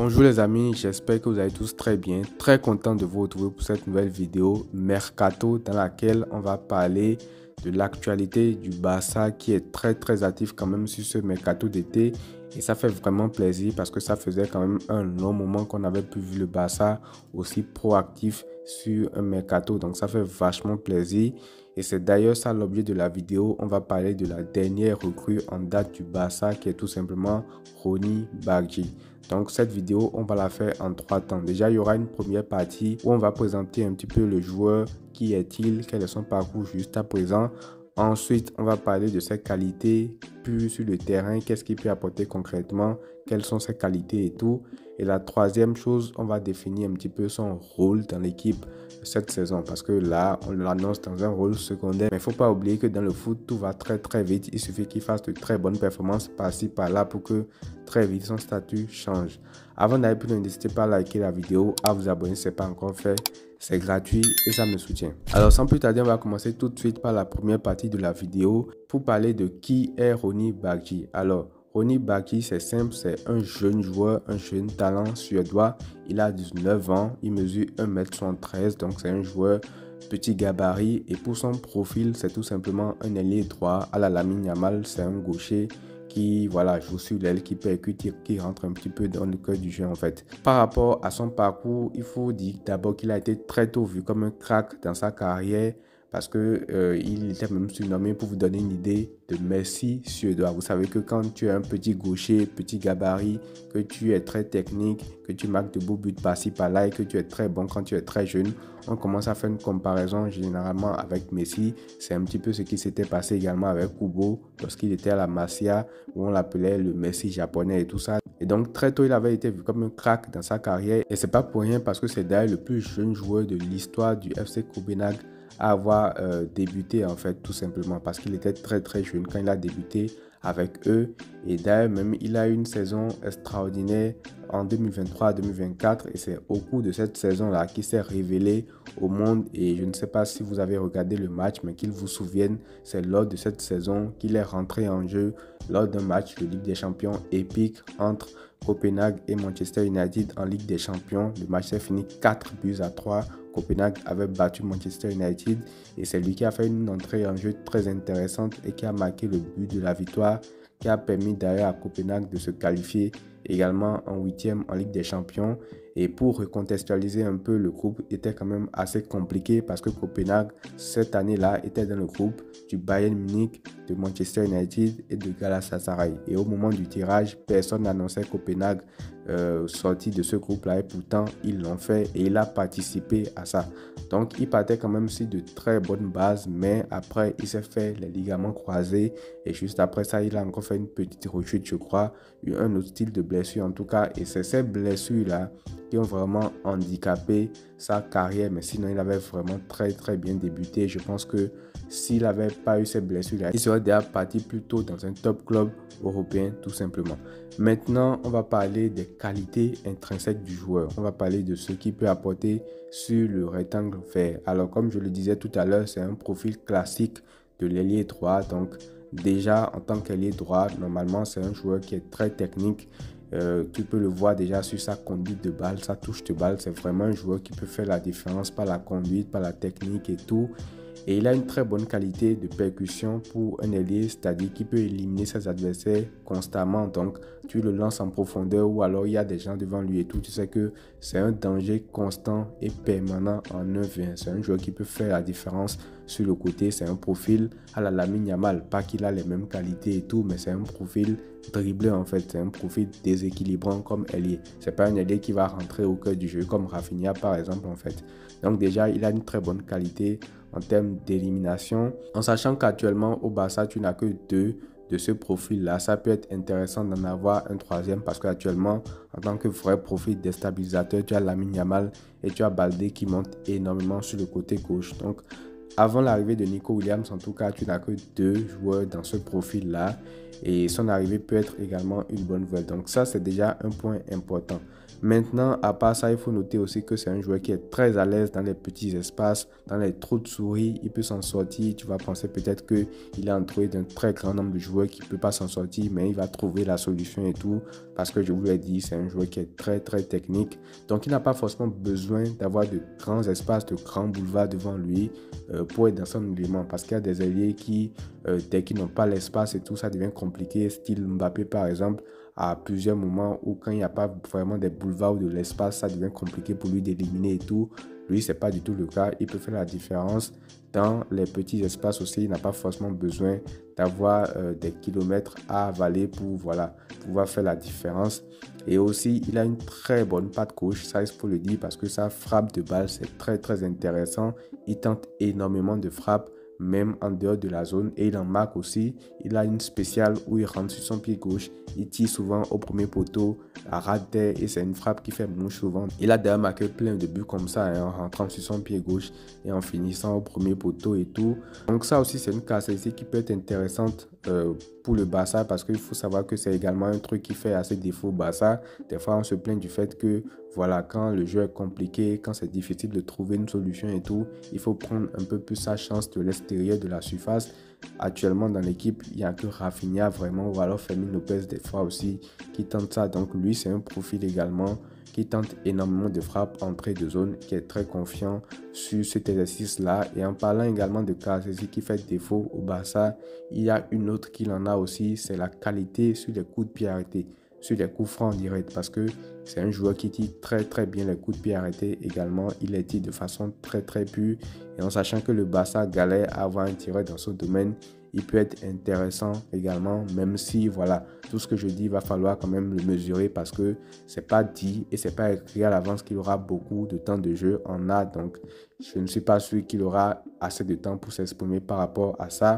Bonjour les amis, j'espère que vous allez tous très bien. Très content de vous retrouver pour cette nouvelle vidéo Mercato dans laquelle on va parler de l'actualité du Barça qui est très actif quand même sur ce Mercato d'été. Et ça fait vraiment plaisir parce que ça faisait quand même un long moment qu'on n'avait plus vu le Barça aussi proactif sur un Mercato. Donc ça fait vachement plaisir. Et c'est d'ailleurs ça l'objet de la vidéo. On va parler de la dernière recrue en date du Barça qui est tout simplement Ronny Bargi. Donc cette vidéo, on va la faire en 3 temps. Déjà, il y aura une première partie où on va présenter un petit peu le joueur, qui est-il, quel est son parcours juste à présent. Ensuite, on va parler de ses qualités, plus sur le terrain, qu'est-ce qu'il peut apporter concrètement, quelles sont ses qualités et tout. Et la troisième chose, on va définir un petit peu son rôle dans l'équipe cette saison parce que là, on l'annonce dans un rôle secondaire. Mais il ne faut pas oublier que dans le foot, tout va très vite. Il suffit qu'il fasse de très bonnes performances par-ci, par-là pour que très vite son statut change. Avant d'aller plus loin, n'hésitez pas à liker la vidéo, à vous abonner si ce n'est pas encore fait. C'est gratuit et ça me soutient. Alors sans plus tarder, on va commencer tout de suite par la première partie de la vidéo pour parler de qui est Ronny Bargi. Alors, Ronny Bargi, c'est simple, c'est un jeune joueur, un jeune talent suédois. Il a 19 ans, il mesure 1m73, donc c'est un joueur petit gabarit. Et pour son profil, c'est tout simplement un ailier droit à la Lamine Yamal, c'est un gaucher qui joue sur l'aile, qui percute, qui rentre un petit peu dans le cœur du jeu en fait. Par rapport à son parcours, il faut dire d'abord qu'il a été très tôt vu comme un crack dans sa carrière parce que il était même surnommé, pour vous donner une idée, de Messi suédois. Vous savez que quand tu es un petit gaucher, petit gabarit, que tu es très technique, que tu marques de beaux buts par-ci par-là et que tu es très bon quand tu es très jeune, on commence à faire une comparaison généralement avec Messi. C'est un petit peu ce qui s'était passé également avec Kubo lorsqu'il était à la Masia, où on l'appelait le Messi japonais et tout ça. Et donc très tôt, il avait été vu comme un crack dans sa carrière. Et c'est pas pour rien parce que c'est d'ailleurs le plus jeune joueur de l'histoire du FC Copenhague à avoir débuté en fait, tout simplement parce qu'il était très jeune quand il a débuté avec eux. Et d'ailleurs même il a eu une saison extraordinaire en 2023-2024 et c'est au cours de cette saison là qu'il s'est révélé au monde. Et je ne sais pas si vous avez regardé le match, mais qu'il vous souvienne, c'est lors de cette saison qu'il est rentré en jeu lors d'un match de Ligue des Champions épique entre Copenhague et Manchester United en Ligue des Champions. Le match s'est fini 4-3. Copenhague avait battu Manchester United et c'est lui qui a fait une entrée en jeu très intéressante et qui a marqué le but de la victoire, qui a permis d'ailleurs à Copenhague de se qualifier également en 8e en Ligue des Champions. Et pour recontextualiser un peu, le groupe était quand même assez compliqué parce que Copenhague, cette année-là, était dans le groupe du Bayern Munich, de Manchester United et de Galatasaray. Et au moment du tirage, personne n'annonçait Copenhague sorti de ce groupe-là et pourtant, ils l'ont fait et il a participé à ça. Donc, il partait quand même sur de très bonnes bases, mais après, il s'est fait les ligaments croisés et juste après ça, il a encore fait une petite rechute, je crois, un autre style de blessure en tout cas. Et c'est ces blessures-là qui ont vraiment handicapé sa carrière, mais sinon il avait vraiment très bien débuté. Je pense que s'il n'avait pas eu ces blessures-là, il serait déjà parti plutôt dans un top club européen tout simplement. Maintenant, on va parler des qualités intrinsèques du joueur. On va parler de ce qu'il peut apporter sur le rectangle vert. Alors comme je le disais tout à l'heure, c'est un profil classique de l'ailier droit. Donc déjà en tant qu'ailier droit, normalement c'est un joueur qui est très technique. Tu peux le voir déjà sur sa conduite de balle, sa touche de balle. C'est vraiment un joueur qui peut faire la différence par la conduite, par la technique et tout. Et il a une très bonne qualité de percussion pour un ailier, c'est-à-dire qu'il peut éliminer ses adversaires constamment. Donc, tu le lances en profondeur ou alors il y a des gens devant lui et tout. Tu sais que c'est un danger constant et permanent en 1v1. C'est un joueur qui peut faire la différence sur le côté. C'est un profil à la Lamine Yamal. Pas qu'il a les mêmes qualités et tout, mais c'est un profil dribblé en fait. C'est un profil déséquilibrant comme ailier. C'est pas un ailier qui va rentrer au cœur du jeu comme Rafinha par exemple en fait. Donc déjà, il a une très bonne qualité en termes d'élimination. En sachant qu'actuellement au Barça, tu n'as que 2 de ce profil-là. Ça peut être intéressant d'en avoir un troisième parce qu'actuellement, en tant que vrai profil déstabilisateur, tu as Lamine Yamal et tu as Baldé qui monte énormément sur le côté gauche. Donc, avant l'arrivée de Nico Williams, en tout cas, tu n'as que 2 joueurs dans ce profil-là et son arrivée peut être également une bonne nouvelle. Donc ça, c'est déjà un point important. Maintenant, à part ça, il faut noter aussi que c'est un joueur qui est très à l'aise dans les petits espaces, dans les trous de souris, il peut s'en sortir. Tu vas penser peut-être qu'il est entouré d'un très grand nombre de joueurs qui ne peuvent pas s'en sortir, mais il va trouver la solution et tout, parce que je vous l'ai dit, c'est un joueur qui est très technique. Donc, il n'a pas forcément besoin d'avoir de grands espaces, de grands boulevards devant lui pour être dans son élément, parce qu'il y a des ailiers qui, dès qu'ils n'ont pas l'espace et tout, ça devient compliqué, style Mbappé par exemple, à plusieurs moments où quand il n'y a pas vraiment des boulevards ou de l'espace, ça devient compliqué pour lui d'éliminer et tout. Lui, c'est pas du tout le cas. Il peut faire la différence dans les petits espaces aussi. Il n'a pas forcément besoin d'avoir des kilomètres à avaler pour pouvoir faire la différence. Et aussi, il a une très bonne patte gauche, ça il faut le dire, parce que sa frappe de balle, c'est très intéressant. Il tente énormément de frappes, même en dehors de la zone, et il en marque aussi. Il a une spéciale où il rentre sur son pied gauche, il tire souvent au premier poteau, à ras de terre, et c'est une frappe qui fait mouche souvent. Il a d'ailleurs marqué plein de buts comme ça, hein, en rentrant sur son pied gauche et en finissant au premier poteau et tout. Donc ça aussi, c'est une caractéristique qui peut être intéressante pour le Barça, parce qu'il faut savoir que c'est également un truc qui fait assez défaut au Barça. Des fois, on se plaint du fait que voilà, quand le jeu est compliqué, quand c'est difficile de trouver une solution et tout, il faut prendre un peu plus sa chance de l'extérieur de la surface. Actuellement, dans l'équipe, il n'y a que Rafinha vraiment, ou alors Fermin Lopez des fois aussi qui tente ça. Donc lui, c'est un profil également qui tente énormément de frappes entrée de zone, qui est très confiant sur cet exercice-là. Et en parlant également de caractéristiques qui fait défaut au Barça, il y a une autre qui en a aussi, c'est la qualité sur les coups de pied arrêtés, sur les coups francs directs, parce que c'est un joueur qui tire très bien les coups de pied arrêtés également. Il les tire de façon très pure, et en sachant que le Barça galère à avoir un tireur dans ce domaine, il peut être intéressant également, même si voilà, tout ce que je dis, il va falloir quand même le mesurer, parce que c'est pas dit et c'est pas écrit à l'avance qu'il aura beaucoup de temps de jeu en A. Donc je ne suis pas sûr qu'il aura assez de temps pour s'exprimer par rapport à ça.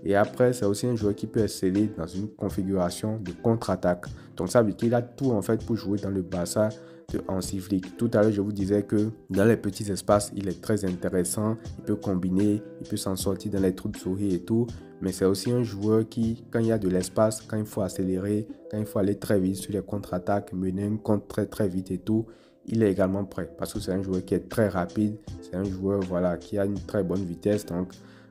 Et après, c'est aussi un joueur qui peut exceller dans une configuration de contre-attaque. Donc ça veut dire qu'il a tout en fait pour jouer dans le Barça de Hansi Flick. Tout à l'heure, je vous disais que dans les petits espaces, il est très intéressant. Il peut combiner, il peut s'en sortir dans les trous de souris et tout. Mais c'est aussi un joueur qui, quand il y a de l'espace, quand il faut accélérer, quand il faut aller très vite sur les contre-attaques, mener une contre très vite et tout, il est également prêt. Parce que c'est un joueur qui est très rapide. C'est un joueur voilà, qui a une très bonne vitesse. Donc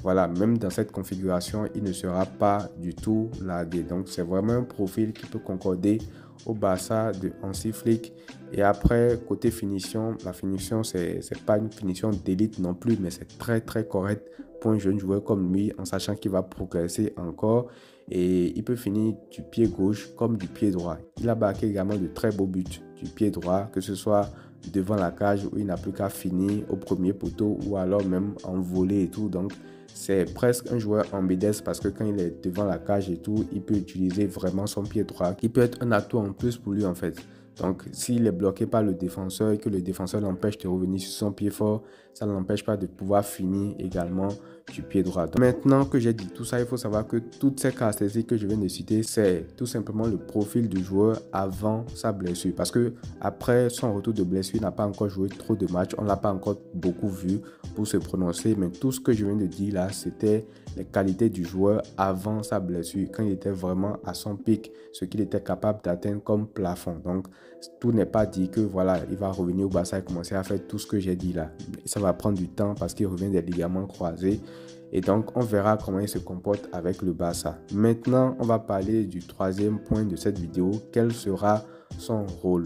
voilà, même dans cette configuration, il ne sera pas du tout lagué. Donc c'est vraiment un profil qui peut concorder au Barça de Hansi Flick. Et après, côté finition, la finition, c'est pas une finition d'élite non plus, mais c'est très correct pour un jeune joueur comme lui, en sachant qu'il va progresser encore. Et il peut finir du pied gauche comme du pied droit. Il a marqué également de très beaux buts du pied droit, que ce soit devant la cage où il n'a plus qu'à finir au premier poteau, ou alors même en volée et tout. Donc c'est presque un joueur ambidextre, parce que quand il est devant la cage et tout, il peut utiliser vraiment son pied droit, qui peut être un atout en plus pour lui en fait. Donc s'il est bloqué par le défenseur et que le défenseur l'empêche de revenir sur son pied fort, ça ne l'empêche pas de pouvoir finir également du pied droit. Donc, maintenant que j'ai dit tout ça, il faut savoir que toutes ces caractéristiques que je viens de citer, c'est tout simplement le profil du joueur avant sa blessure. Parce que après son retour de blessure, il n'a pas encore joué trop de matchs, on ne l'a pas encore beaucoup vu pour se prononcer. Mais tout ce que je viens de dire là, c'était les qualités du joueur avant sa blessure, quand il était vraiment à son pic, ce qu'il était capable d'atteindre comme plafond. Donc tout n'est pas dit que voilà, il va revenir au Barça et commencer à faire tout ce que j'ai dit là. Ça va prendre du temps parce qu'il revient des ligaments croisés. Et donc, on verra comment il se comporte avec le Barça. Maintenant, on va parler du troisième point de cette vidéo. Quel sera son rôle?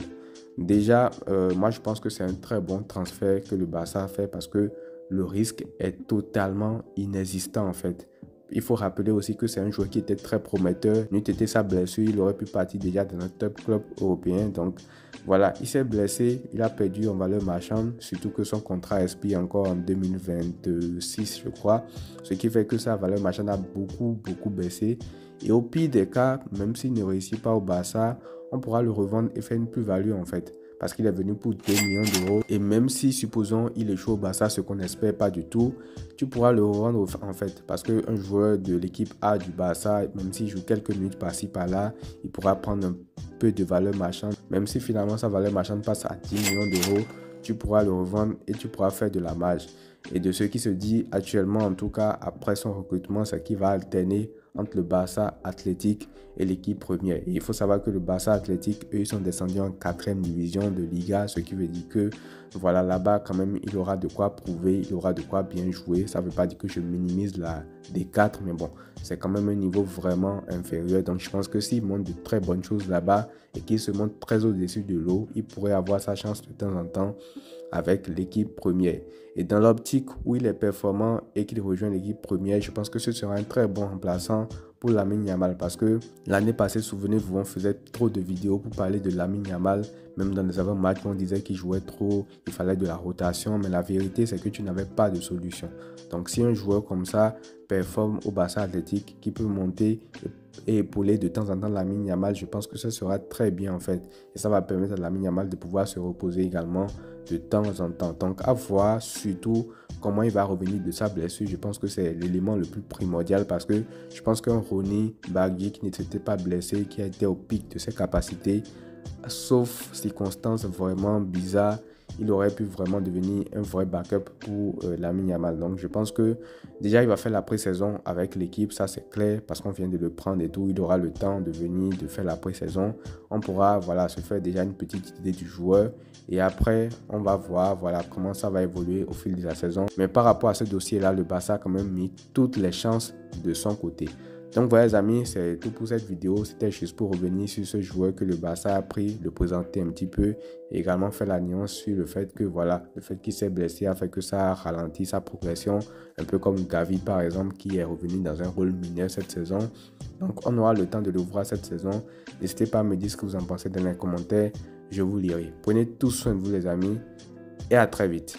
Déjà, moi, je pense que c'est un très bon transfert que le Barça a fait, parce que le risque est totalement inexistant en fait. Il faut rappeler aussi que c'est un joueur qui était très prometteur. N'eût été sa blessure, il aurait pu partir déjà dans un top club européen. Donc voilà, il s'est blessé, il a perdu en valeur marchande, surtout que son contrat expire encore en 2026, je crois. Ce qui fait que sa valeur marchande a beaucoup baissé. Et au pire des cas, même s'il ne réussit pas au Barça, on pourra le revendre et faire une plus-value en fait, parce qu'il est venu pour 2 millions d'euros. Et même si, supposons, il échoue au Barça, ce qu'on n'espère pas du tout, tu pourras le revendre en fait, parce qu'un joueur de l'équipe A du Barça, même s'il joue quelques minutes par-ci par-là, il pourra prendre un peu de valeur marchande. Même si finalement sa valeur marchande passe à 10 millions d'euros, tu pourras le revendre et tu pourras faire de la marge. Et de ce qui se dit actuellement, en tout cas après son recrutement, c'est qu'il va alterner entre le Barça Athletic et l'équipe première. Et il faut savoir que le Barça Athletic, eux, ils sont descendus en 4e division de Liga, ce qui veut dire que voilà, là-bas, quand même, il aura de quoi prouver, il aura de quoi bien jouer. Ça ne veut pas dire que je minimise la D4, mais bon, c'est quand même un niveau vraiment inférieur. Donc, je pense que s'il montre de très bonnes choses là-bas et qu'il se montre très au-dessus de l'eau, il pourrait avoir sa chance de temps en temps avec l'équipe première. Et dans l'optique où il est performant et qu'il rejoint l'équipe première, je pense que ce sera un très bon remplaçant pour Lamine Yamal, parce que l'année passée, souvenez-vous, on faisait trop de vidéos pour parler de Lamine Yamal, même dans les avant-matchs, on disait qu'il jouait trop, il fallait de la rotation, mais la vérité, c'est que tu n'avais pas de solution. Donc, si un joueur comme ça performe au Barça Athletic, qui peut monter et épauler de temps en temps Lamine Yamal, je pense que ce sera très bien en fait. Et ça va permettre à Lamine Yamal de pouvoir se reposer également de temps en temps. Donc, à voir surtout comment il va revenir de sa blessure. Je pense que c'est l'élément le plus primordial, parce que je pense qu'un Ronny Barguil qui ne s'était pas blessé, qui a été au pic de ses capacités, sauf circonstances vraiment bizarres, il aurait pu vraiment devenir un vrai backup pour Lamine Yamal. Donc je pense que déjà il va faire la pré-saison avec l'équipe, ça c'est clair, parce qu'on vient de le prendre et tout. Il aura le temps de venir, de faire la pré-saison. On pourra voilà, se faire déjà une petite idée du joueur. Et après, on va voir voilà, comment ça va évoluer au fil de la saison. Mais par rapport à ce dossier-là, le Barça a quand même mis toutes les chances de son côté. Donc voilà les amis, c'est tout pour cette vidéo. C'était juste pour revenir sur ce joueur que le Barça a pris, le présenter un petit peu et également faire la nuance sur le fait que voilà, le fait qu'il s'est blessé a fait que ça a ralenti sa progression, un peu comme Gavi par exemple qui est revenu dans un rôle mineur cette saison. Donc on aura le temps de le voir cette saison. N'hésitez pas à me dire ce que vous en pensez dans les commentaires, je vous lirai. Prenez tout soin de vous les amis et à très vite.